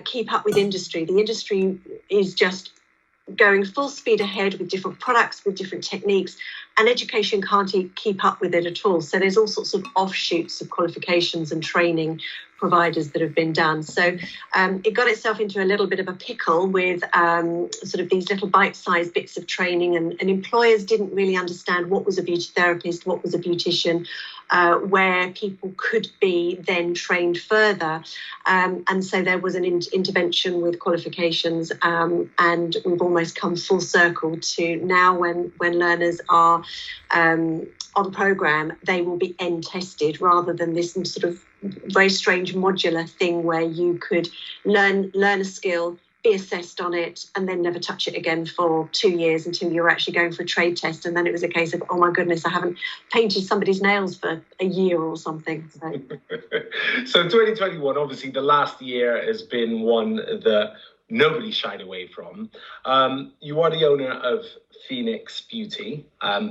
keep up with industry. The industry is just going full speed ahead with different products, with different techniques, and education can't keep up with it at all. So there's all sorts of offshoots of qualifications and training providers that have been done. So it got itself into a little bit of a pickle with sort of these little bite-sized bits of training, and employers didn't really understand what was a beauty therapist, what was a beautician, where people could be then trained further. And so there was an intervention with qualifications, and we've almost come full circle to now when learners are on programme, they will be end tested rather than this sort of very strange modular thing where you could learn a skill, be assessed on it, and then never touch it again for 2 years until you were actually going for a trade test. And then it was a case of, oh my goodness, I haven't painted somebody's nails for a year or something.
So 2021, obviously the last year has been one that nobody shied away from. You are the owner of Phoenix Beauty,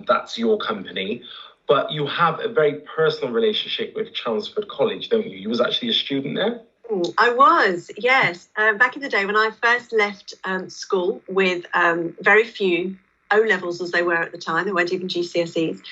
that's your company, but you have a very personal relationship with Chelmsford College, don't you? You was actually a student there?
I was, yes. Back in the day when I first left school with very few O-levels as they were at the time, they weren't even GCSEs.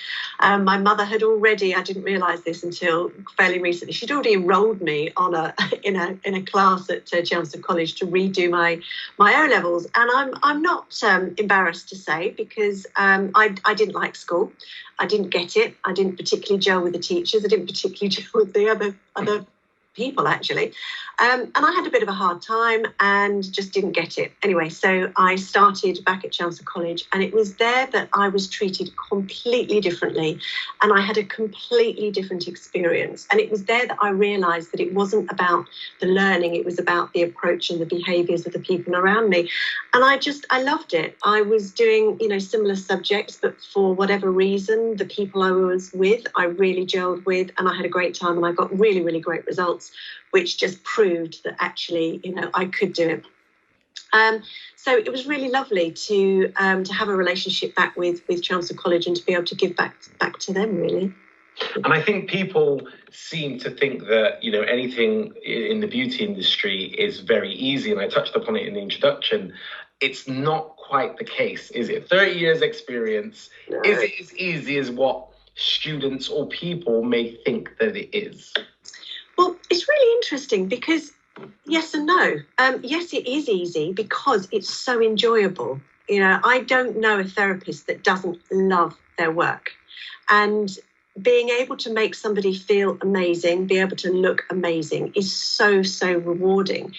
My mother had already, I didn't realise this until fairly recently, she'd already enrolled me on in a class at Chelmsford College to redo my O-levels. And I'm not embarrassed to say, because I didn't like school. I didn't get it. I didn't particularly gel with the teachers. I didn't particularly gel with the other people, actually. And I had a bit of a hard time and just didn't get it. Anyway, so I started back at Chelmsford College, and it was there that I was treated completely differently, and I had a completely different experience. And it was there that I realised that it wasn't about the learning, it was about the approach and the behaviours of the people around me. And I loved it. I was doing, similar subjects, but for whatever reason, the people I was with, I really gelled with, and I had a great time, and I got really, really great results, which just proved that actually, I could do it. So it was really lovely to have a relationship back with Chelmsford College and to be able to give back to them, really.
And I think people seem to think that, anything in the beauty industry is very easy. And I touched upon it in the introduction. It's not quite the case, is it? 30 years experience, no. Is it as easy as what students or people may think that it is?
Well, it's really interesting because yes and no. Yes, it is easy because it's so enjoyable. I don't know a therapist that doesn't love their work. And being able to make somebody feel amazing, be able to look amazing is so, so rewarding.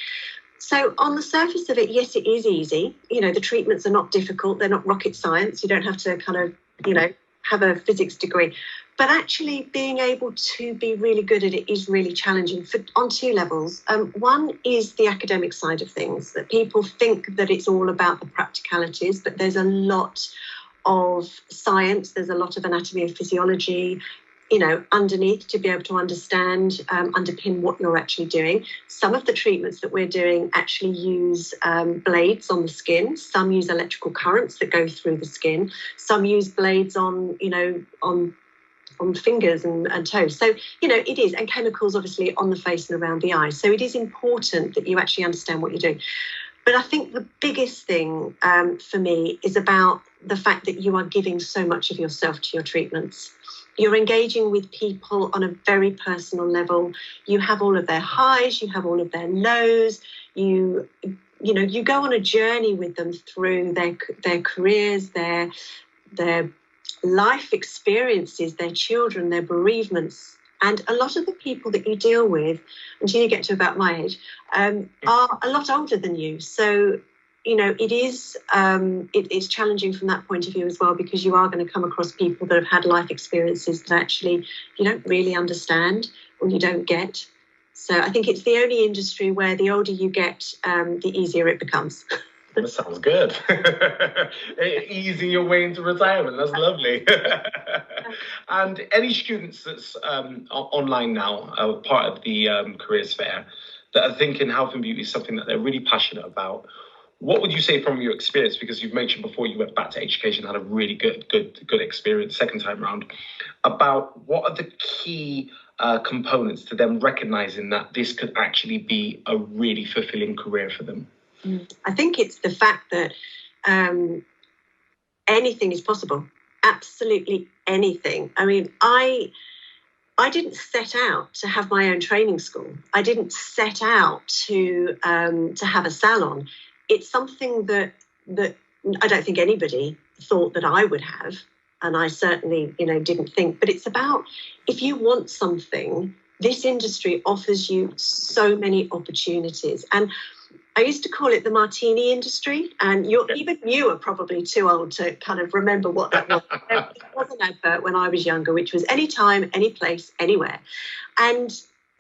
So on the surface of it, yes, it is easy. The treatments are not difficult. They're not rocket science. You don't have to kind of, have a physics degree. But actually being able to be really good at it is really challenging on two levels. One is the academic side of things, that people think that it's all about the practicalities, but there's a lot of science, there's a lot of anatomy and physiology, underneath to be able to understand, underpin what you're actually doing. Some of the treatments that we're doing actually use blades on the skin. Some use electrical currents that go through the skin. Some use blades on fingers and toes. So, it is, and chemicals obviously on the face and around the eyes. So it is important that you actually understand what you're doing. But I think the biggest thing for me is about the fact that you are giving so much of yourself to your treatments. You're engaging with people on a very personal level. You have all of their highs, you have all of their lows. You go on a journey with them through their careers, their life experiences, their children, their bereavements. And a lot of the people that you deal with, until you get to about my age, are a lot older than you. So, it is challenging from that point of view as well, because you are going to come across people that have had life experiences that actually you don't really understand or you don't get. So I think it's the only industry where the older you get, the easier it becomes.
That sounds good. Easing your way into retirement. That's lovely. And any students that's online now, part of the careers fair, that are thinking health and beauty is something that they're really passionate about, what would you say from your experience? Because you've mentioned before you went back to education, had a really good experience second time round, about what are the key components to them recognizing that this could actually be a really fulfilling career for them?
I think it's the fact that anything is possible, absolutely anything. I mean, I didn't set out to have my own training school. I didn't set out to have a salon. It's something that I don't think anybody thought that I would have, and I certainly, didn't think. But it's about, if you want something, this industry offers you so many opportunities. And I used to call it the martini industry, and even you are probably too old to kind of remember what that was. There was an advert when I was younger, which was anytime, any place, anywhere. And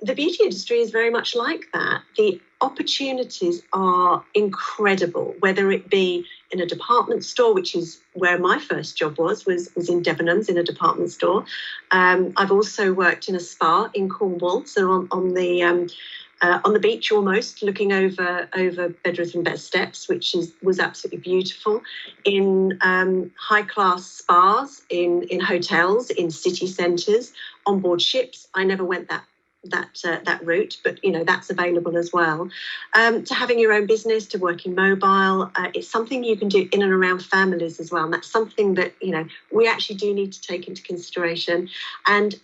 the beauty industry is very much like that. The opportunities are incredible, whether it be in a department store, which is where my first job was in Debenhams in a department store. I've also worked in a spa in Cornwall, so on the beach almost, looking over Bedworth and Best Steps, which was absolutely beautiful. In high-class spas, in hotels, in city centres, on board ships. I never went that route, but that's available as well. To having your own business, to working mobile, it's something you can do in and around families as well. And that's something that we actually do need to take into consideration. And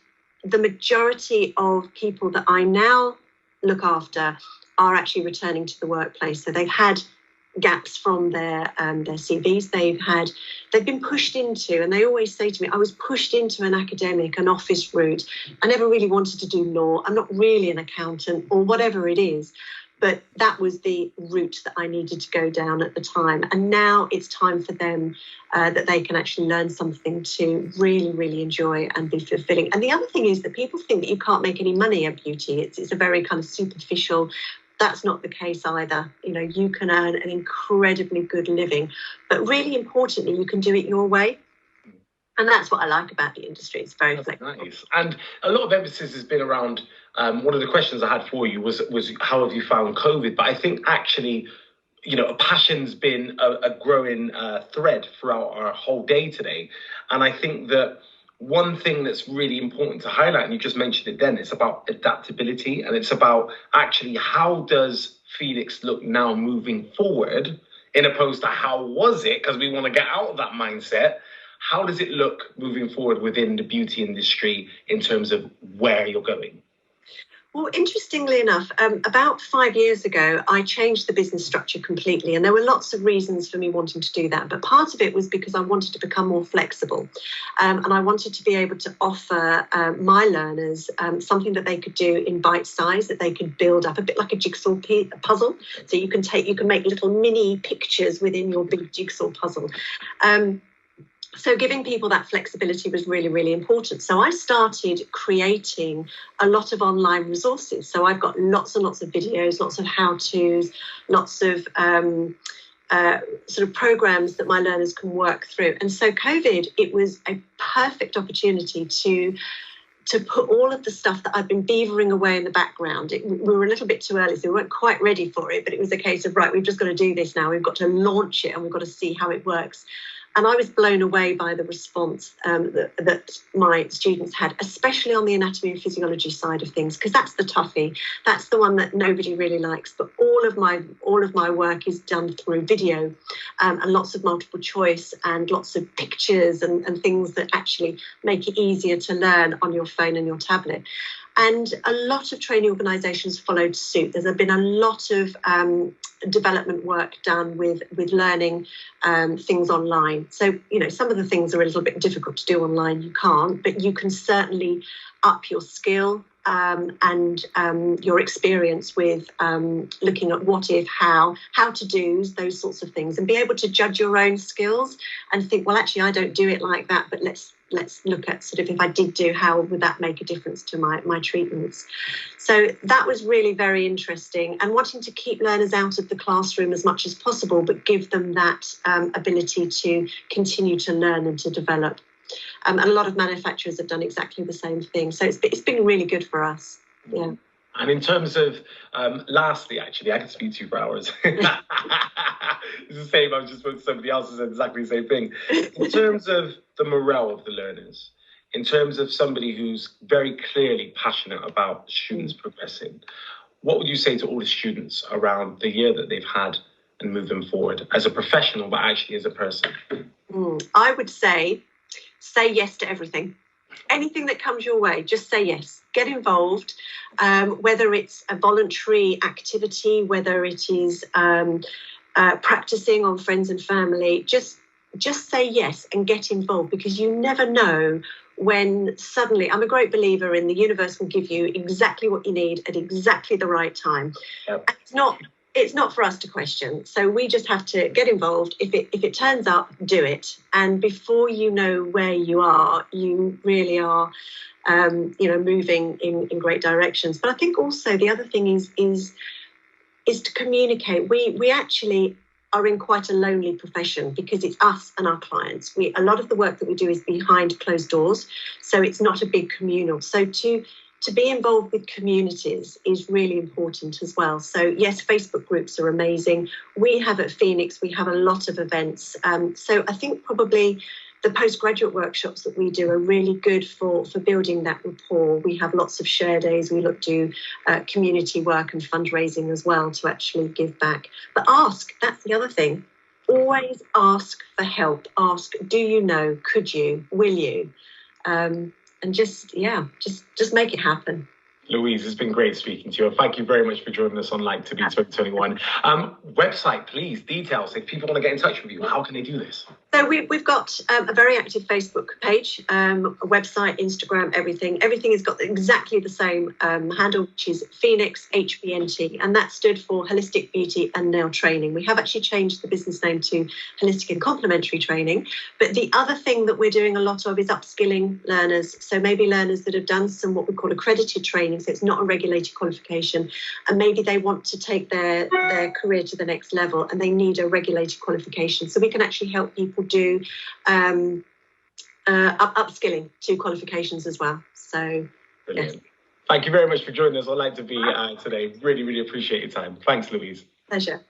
the majority of people that I now look after are actually returning to the workplace. So they've had gaps from their CVs. They've been pushed into, and they always say to me, I was pushed into an office route. I never really wanted to do law. I'm not really an accountant or whatever it is. But that was the route that I needed to go down at the time. And now it's time for them that they can actually learn something to really, really enjoy and be fulfilling. And the other thing is that people think that you can't make any money at beauty. It's a very kind of superficial. That's not the case either. You can earn an incredibly good living, but really importantly, you can do it your way. And that's what I like about the industry. It's very flexible.
Nice. And a lot of emphasis has been around, one of the questions I had for you was how have you found COVID? But I think actually, a passion's been a growing thread throughout our whole day today. And I think that one thing that's really important to highlight, and you just mentioned it then, it's about adaptability, and it's about actually how does Felix look now moving forward, in opposed to how was it, because we want to get out of that mindset. How does it look moving forward within the beauty industry in terms of where you're going?
Well, interestingly enough, about 5 years ago, I changed the business structure completely. And there were lots of reasons for me wanting to do that. But part of it was because I wanted to become more flexible. And I wanted to be able to offer my learners something that they could do in bite size, that they could build up, a bit like a jigsaw puzzle. So you can make little mini pictures within your big jigsaw puzzle. So giving people that flexibility was really, really important. So I started creating a lot of online resources. So I've got lots and lots of videos, lots of how-tos, lots of sort of programs that my learners can work through. And so COVID, it was a perfect opportunity to put all of the stuff that I've been beavering away in the background. We were a little bit too early, so we weren't quite ready for it, but it was a case of, right, we've just got to do this now. We've got to launch it and we've got to see how it works. And I was blown away by the response that my students had, especially on the anatomy and physiology side of things, because that's the toughie. That's the one that nobody really likes. But all of my work is done through video, and lots of multiple choice and lots of pictures and things that actually make it easier to learn on your phone and your tablet. And a lot of training organisations followed suit. There's been a lot of development work done with learning things online. So, some of the things are a little bit difficult to do online. You can't, but you can certainly up your skill and your experience with looking at what if, how to do's, those sorts of things, and be able to judge your own skills and think, well, actually, I don't do it like that, but let's let's look at sort of, if I did do, how would that make a difference to my treatments? So that was really very interesting, and wanting to keep learners out of the classroom as much as possible, but give them that ability to continue to learn and to develop. And a lot of manufacturers have done exactly the same thing. So it's been really good for us. Yeah.
And in terms of, lastly, actually, I could speak to you for hours. It's the same. I was just spoke to somebody else who said exactly the same thing. In terms of the morale of the learners, in terms of somebody who's very clearly passionate about students progressing, what would you say to all the students around the year that they've had and move them forward as a professional, but actually as a person?
I would say yes to everything. Anything that comes your way, just say yes. Get involved, whether it's a voluntary activity, whether it is practicing on friends and family, just say yes and get involved, because you never know when suddenly, I'm a great believer in the universe will give you exactly what you need at exactly the right time.
Yep.
It's not for us to question. So we just have to get involved. If it turns up, do it. And before you know where you are, you really are, moving in great directions. But I think also the other thing is to communicate. We actually are in quite a lonely profession, because it's us and our clients. A lot of the work that we do is behind closed doors, so it's not a big communal. So to be involved with communities is really important as well. So yes, Facebook groups are amazing. We have at Phoenix, we have a lot of events. So I think probably the postgraduate workshops that we do are really good for building that rapport. We have lots of share days. We do community work and fundraising as well to actually give back. But ask, that's the other thing. Always ask for help. Ask, do you know? Could you? Will you? And just make it happen.
Louise, it's been great speaking to you. Thank you very much for joining us on Like to Be 2021. Website, please, details. If people want to get in touch with you, how can they do this?
So we've got a very active Facebook page, a website, Instagram, everything. Everything has got exactly the same handle, which is Phoenix HBNT, and that stood for Holistic Beauty and Nail Training. We have actually changed the business name to Holistic and Complementary Training. But the other thing that we're doing a lot of is upskilling learners. So maybe learners that have done some what we call accredited training, so it's not a regulated qualification, and maybe they want to take their career to the next level and they need a regulated qualification. So we can actually help people do upskilling to qualifications as well. So
brilliant. Yes. Thank you very much for joining us on Like to Be today. Really, really appreciate your time. Thanks, Louise.
Pleasure.